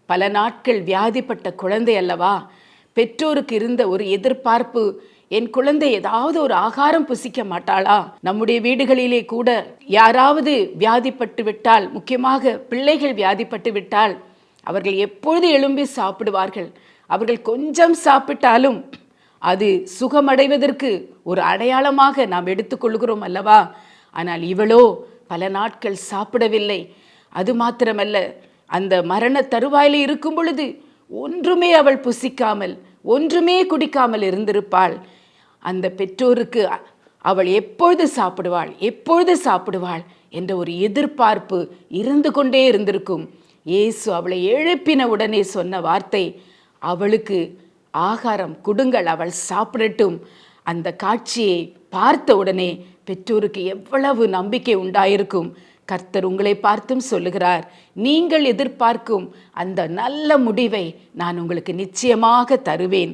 பல நாட்கள் வியாதிப்பட்ட குழந்தை அல்லவா? பெற்றோருக்கு இருந்த ஒரு எதிர்பார்ப்பு, என் குழந்தை ஏதாவது ஒரு ஆகாரம் புசிக்க மாட்டாளா? நம்முடைய வீடுகளிலே கூட யாராவது வியாதிப்பட்டு விட்டால், முக்கியமாக பிள்ளைகள் வியாதிப்பட்டு விட்டால், அவர்கள் எப்பொழுது எழும்பி சாப்பிடுவார்கள்? அவர்கள் கொஞ்சம் சாப்பிட்டாலும் அது சுகமடைவதற்கு ஒரு அடையாளமாக நாம் எடுத்துக்கொள்கிறோம் அல்லவா? ஆனால் இவளோ பல நாட்கள் சாப்பிடவில்லை. அது மாத்திரமல்ல, அந்த மரண தருவாயில இருக்கும் பொழுது ஒன்றுமே அவள் புசிக்காமல், ஒன்றுமே குடிக்காமல் இருந்திருப்பாள். அந்த பெற்றோருக்கு அவள் எப்பொழுது சாப்பிடுவாள், எப்பொழுது சாப்பிடுவாள் என்ற ஒரு எதிர்பார்ப்பு இருந்து கொண்டே இருந்திருக்கும். இயேசு அவளை எழுப்பின உடனே சொன்ன வார்த்தை, அவளுக்கு ஆகாரம் கொடுங்கள், அவள் சாப்பிடட்டும். அந்த காட்சியை பார்த்த உடனே பெற்றோருக்கு எவ்வளவு நம்பிக்கை உண்டாயிருக்கும். கர்த்தர் உங்களை பார்த்தும் சொல்லுகிறார், நீங்கள் எதிர்பார்க்கும் அந்த நல்ல முடிவை நான் உங்களுக்கு நிச்சயமாக தருவேன்.